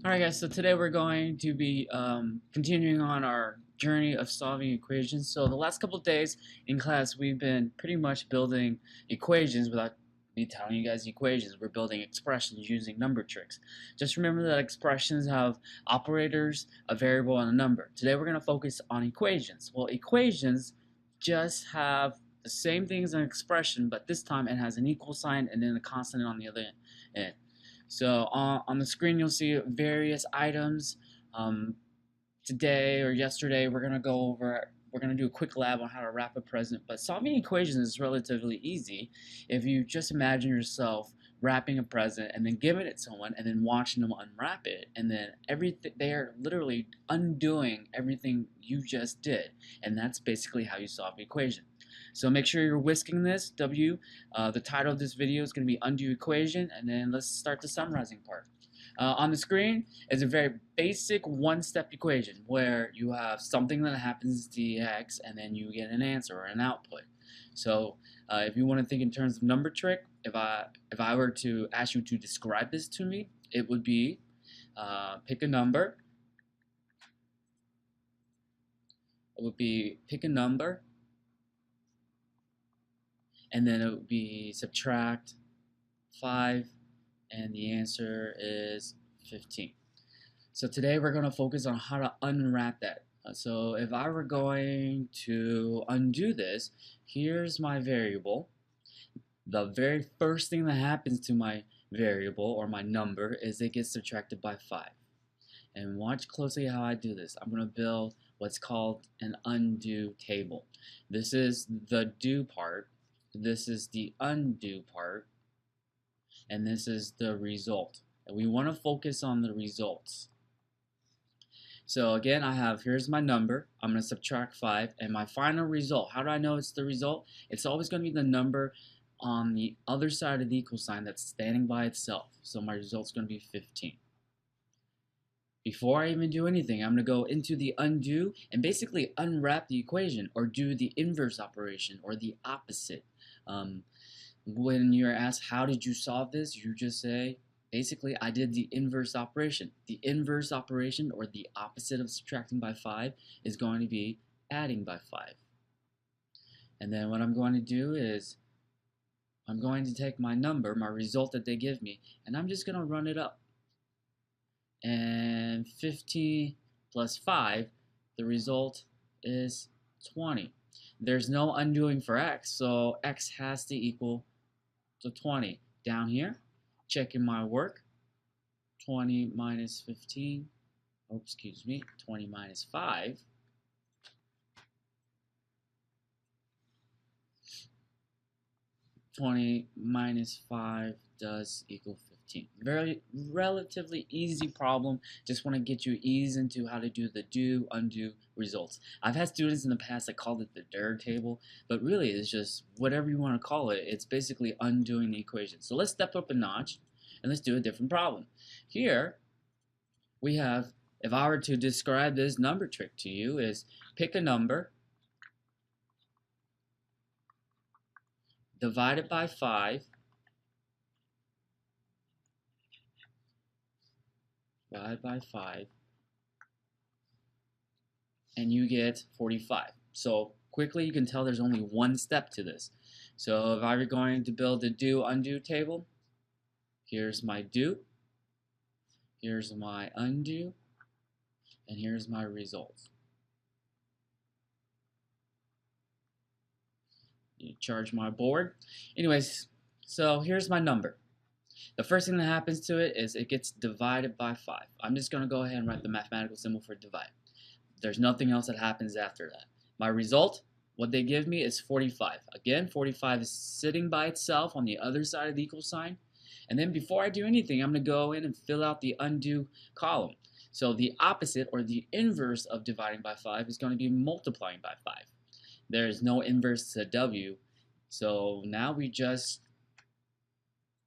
Alright guys, so today we're going to be continuing on our journey of solving equations. So the last couple of days in class we've been pretty much building equations without me telling you guys equations. We're building expressions using number tricks. Just remember that expressions have operators, a variable, and a number. Today we're going to focus on equations. Well, equations just have the same thing as an expression, but this time it has an equal sign and then a constant on the other end. So on the screen you'll see various items. Today or yesterday we're gonna do a quick lab on how to wrap a present. But solving equations is relatively easy if you just imagine yourself wrapping a present and then giving it to someone and then watching them unwrap it, and then everything they are literally undoing everything you just did, and that's basically how you solve the equation. So make sure you're whisking this W. The title of this video is going to be Undo Equation, and then let's start the summarizing part. On the screen is a very basic one-step equation where you have something that happens to x and then you get an answer or an output. So if you want to think in terms of number trick, if I were to ask you to describe this to me, it would be pick a number. It would be pick a number, and then it would be subtract 5, and the answer is 15. So today we're going to focus on how to unwrap that. So if I were going to undo this, here's my variable. The very first thing that happens to my variable or my number is it gets subtracted by 5. And watch closely how I do this. I'm going to build what's called an undo table. This is the do part. This is the undo part. And this is the result. And we want to focus on the results. So again, here's my number. I'm going to subtract 5, and my final result. How do I know it's the result? It's always going to be the number on the other side of the equal sign that's standing by itself. So my result's going to be 15. Before I even do anything, I'm going to go into the undo and basically unwrap the equation or do the inverse operation or the opposite. When you're asked how did you solve this, you just say, basically, I did the inverse operation. The inverse operation, or the opposite of subtracting by 5, is going to be adding by 5. And then what I'm going to do is I'm going to take my number, my result that they give me, and I'm just going to run it up. And 15 plus 5, the result is 20. There's no undoing for x, so x has to equal to 20. Down here, checking my work, 20 minus 15, oh, excuse me, 20 minus 5, does equal 15. Very relatively easy problem. Just want to get you ease into how to do the do, undo results. I've had students in the past that called it the DIR table, but really it's just whatever you want to call it. It's basically undoing the equation. So let's step up a notch and let's do a different problem. Here we have, if I were to describe this number trick to you, is pick a number, divide it by 5, divide by 5, and you get 45. So quickly you can tell there's only one step to this. So if I were going to build a do undo table, here's my do, here's my undo, and here's my results. You charge my board. Anyways, so here's my number. The first thing that happens to it is it gets divided by 5. I'm just going to go ahead and write the mathematical symbol for divide. There's nothing else that happens after that. My result, what they give me, is 45. Again, 45 is sitting by itself on the other side of the equal sign. And then before I do anything, I'm going to go in and fill out the undo column. So the opposite, or the inverse of dividing by 5, is going to be multiplying by 5. There is no inverse to W. So now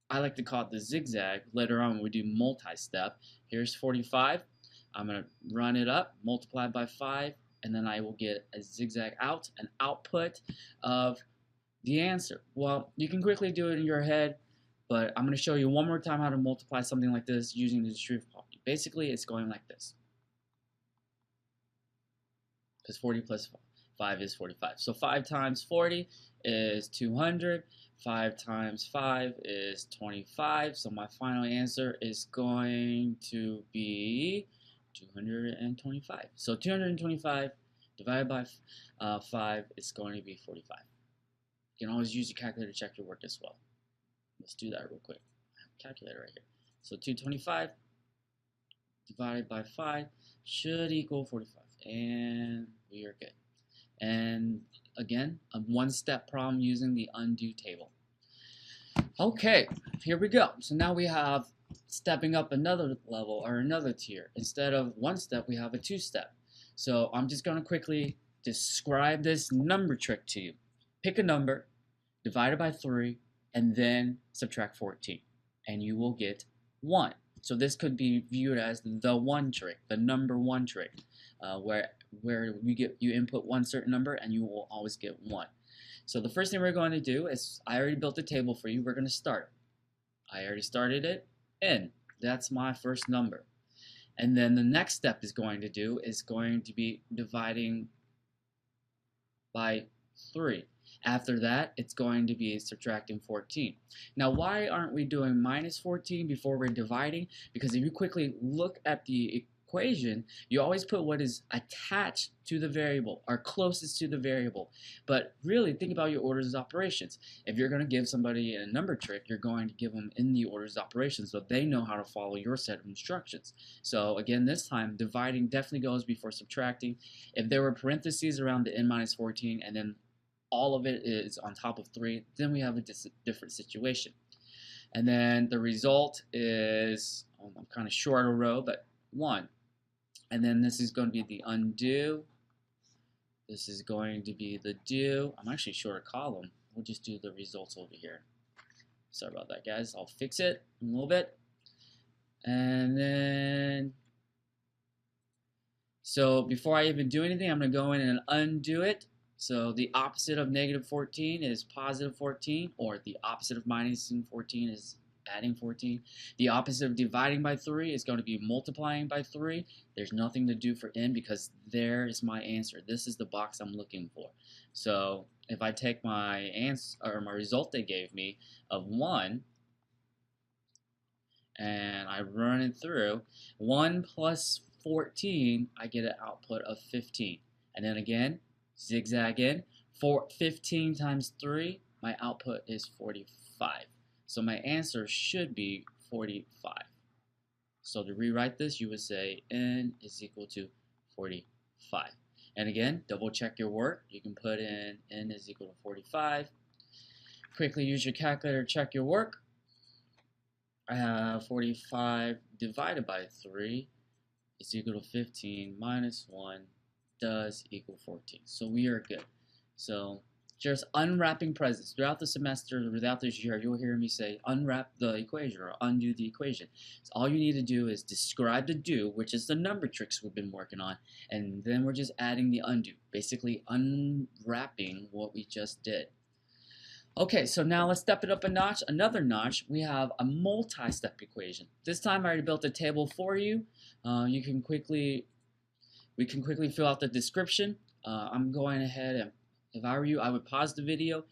I like to call it the zigzag. Later on when we do multi-step, here's 45. I'm going to run it up, multiply by 5, and then I will get a zigzag out, an output of the answer. Well, you can quickly do it in your head, but I'm going to show you one more time how to multiply something like this using the Basically, it's going like this. Because 40 plus 5 is 45. So 5 times 40 is 200. 5 times 5 is 25. So my final answer is going to be 225. So 225 divided by 5 is going to be 45. You can always use your calculator to check your work as well. Let's do that real quick. I have a calculator right here. So 225 divided by 5 should equal 45. And we are good. And again, a one-step problem using the undo table. Okay, here we go. So now we have stepping up another level or another tier. Instead of one step, we have a two-step. So I'm just going to quickly describe this number trick to you. Pick a number, divide it by 3, and then subtract 14. And you will get 1. So this could be viewed as the one trick, the number one trick, where you input one certain number and you will always get 1. So the first thing we're going to do is, I already built a table for you. We're going to start. I already started it. N. That's my first number. And then the next step is going to be dividing by 3. After that, it's going to be subtracting 14. Now, why aren't we doing minus 14 before we're dividing? Because if you quickly look at the equation, you always put what is attached to the variable or closest to the variable. But really, think about your orders of operations. If you're going to give somebody a number trick, you're going to give them in the orders of operations so they know how to follow your set of instructions. So again, this time, dividing definitely goes before subtracting. If there were parentheses around the n minus 14 and then all of it is on top of 3, then we have a different situation. And then the result is, I'm kind of short a row, but 1. And then this is going to be the undo. This is going to be the do. I'm actually short a column. We'll just do the results over here. Sorry about that, guys. I'll fix it in a little bit. And then, so before I even do anything, I'm going to go in and undo it. So the opposite of negative 14 is positive 14, or the opposite of minus 14 is adding 14. The opposite of dividing by 3 is going to be multiplying by 3. There's nothing to do for n because there is my answer. This is the box I'm looking for. So if I take my answer or my result they gave me of 1 and I run it through, 1 plus 14, I get an output of 15. And then again, zigzag in, 15 times 3, my output is 45. So my answer should be 45. So to rewrite this, you would say n is equal to 45. And again, double check your work. You can put in n is equal to 45. Quickly use your calculator to check your work. I have 45 divided by 3 is equal to 15 minus 1 does equal 14. So we are good. So just unwrapping presents. Throughout the semester, throughout this year, you'll hear me say unwrap the equation or undo the equation. So all you need to do is describe the do, which is the number tricks we've been working on, and then we're just adding the undo, basically unwrapping what we just did. Okay, so now let's step it up a notch. Another notch, we have a multi-step equation. This time I already built a table for you. We can quickly fill out the description. I'm going ahead and, if I were you, I would pause the video.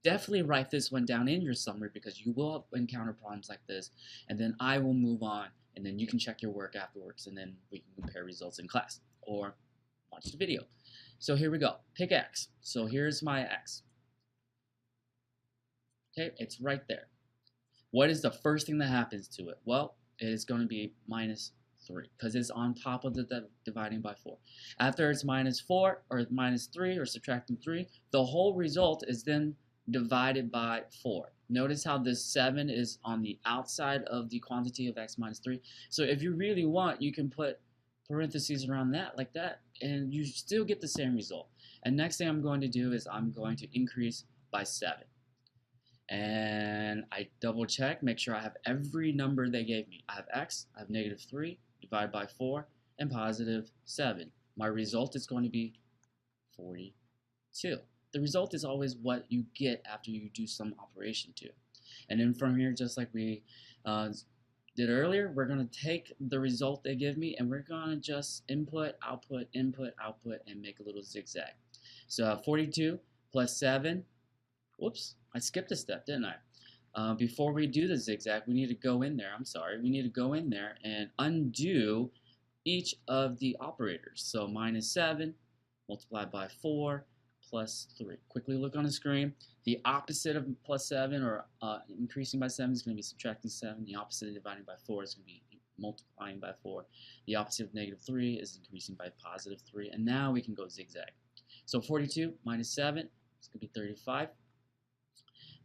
Definitely write this one down in your summary because you will encounter problems like this. And then I will move on, and then you can check your work afterwards, and then we can compare results in class or watch the video. So here we go. Pick x. So here's my x. Okay, it's right there. What is the first thing that happens to it? Well, it is going to be minus 3 because it's on top of the dividing by 4. After it's minus 4 or minus 3 or subtracting 3, the whole result is then divided by 4. Notice how this 7 is on the outside of the quantity of x minus 3. So if you really want, you can put parentheses around that like that, and you still get the same result. And next thing I'm going to do is I'm going to increase by 7. And I double check, make sure I have every number they gave me. I have x, I have negative 3, divided by 4, and positive 7. My result is going to be 42. The result is always what you get after you do some operation to it. And then from here, just like we did earlier, we're going to take the result they give me and we're going to just input, output, and make a little zigzag. So 42 plus 7, whoops, I skipped a step, didn't I? Before we do the zigzag, we need to go in there, we need to go in there and undo each of the operators. So minus 7 multiplied by 4 plus 3. Quickly look on the screen. The opposite of plus 7 or increasing by 7 is going to be subtracting 7. The opposite of dividing by 4 is going to be multiplying by 4. The opposite of negative 3 is increasing by positive 3. And now we can go zigzag. So 42 minus 7 is going to be 35.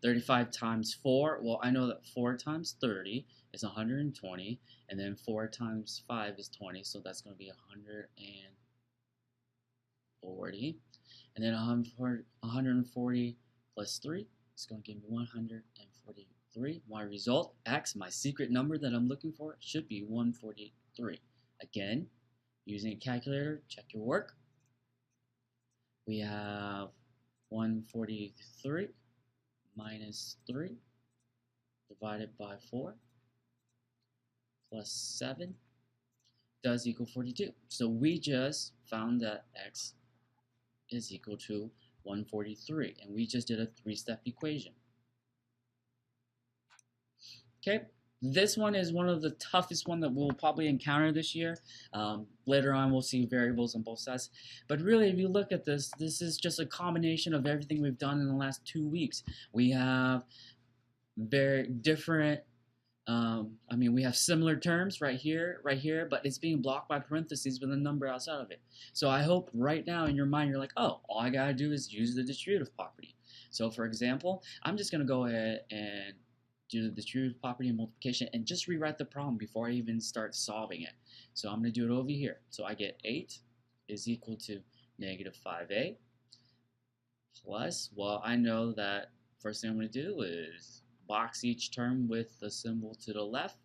35 times 4, well, I know that 4 times 30 is 120, and then 4 times 5 is 20, so that's going to be 140. And then 140 plus 3 is going to give me 143. My result, x, my secret number that I'm looking for, should be 143. Again, using a calculator, check your work. We have 143 minus 3 divided by 4 plus 7 does equal 42. So we just found that x is equal to 143, and we just did a 3-step equation. Okay, this one is one of the toughest one that we'll probably encounter this year. Later on, we'll see variables on both sides. But really, if you look at this, this is just a combination of everything we've done in the last 2 weeks. We have very different, we have similar terms right here, but it's being blocked by parentheses with a number outside of it. So I hope right now in your mind, you're like, oh, all I gotta do is use the distributive property. So for example, I'm just gonna go ahead and do the distributive property and multiplication and just rewrite the problem before I even start solving it. So I'm going to do it over here. So I get 8 is equal to negative 5a plus, well, I know that first thing I'm going to do is box each term with the symbol to the left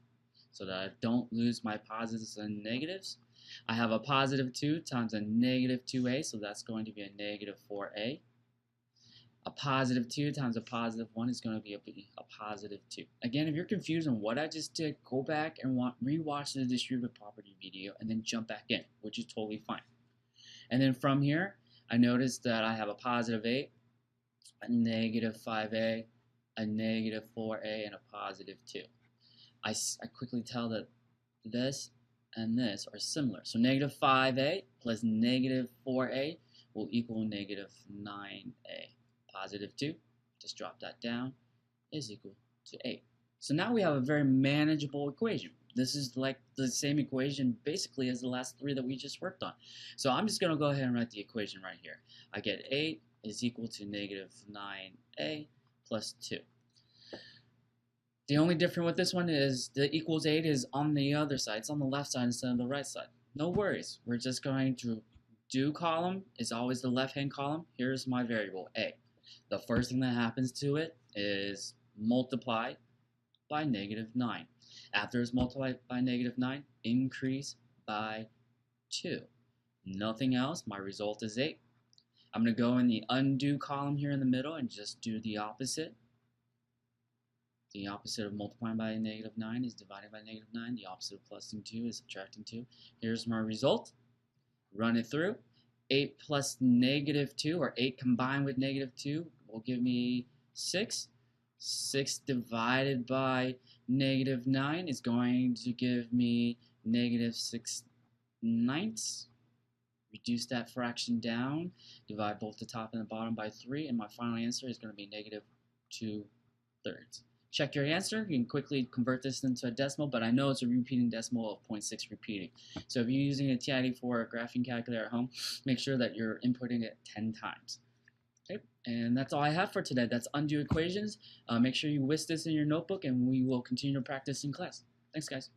so that I don't lose my positives and negatives. I have a positive 2 times a negative 2a, so that's going to be a negative 4a. A positive 2 times a positive 1 is going to be a positive 2. Again, if you're confused on what I just did, go back and rewatch the distributive property video and then jump back in, which is totally fine. And then from here, I noticed that I have a positive 8, a negative 5a, a negative 4a, and a positive 2. I quickly tell that this and this are similar. So negative 5a plus negative 4a will equal negative 9a. Positive 2, just drop that down, is equal to 8. So now we have a very manageable equation. This is like the same equation basically as the last 3 that we just worked on. So I'm just going to go ahead and write the equation right here. I get 8 is equal to negative 9a plus 2. The only difference with this one is the equals 8 is on the other side. It's on the left side instead of the right side. No worries. We're just going to do column is always the left-hand column. Here's my variable, a. The first thing that happens to it is multiply by negative 9. After it's multiplied by negative 9, increase by 2. Nothing else. My result is 8. I'm going to go in the undo column here in the middle and just do the opposite. The opposite of multiplying by negative 9 is dividing by negative 9. The opposite of plusing 2 is subtracting 2. Here's my result. Run it through. 8 plus negative 2, or 8 combined with negative 2, will give me 6. 6 divided by negative 9 is going to give me negative 6/9. Reduce that fraction down. Divide both the top and the bottom by 3, and my final answer is going to be negative 2/3. Check your answer. You can quickly convert this into a decimal, but I know it's a repeating decimal of 0.6 repeating. So if you're using a TI-84 or a graphing calculator at home, make sure that you're inputting it 10 times. Okay, and that's all I have for today. That's undo equations. Make sure you list this in your notebook, and we will continue to practice in class. Thanks, guys.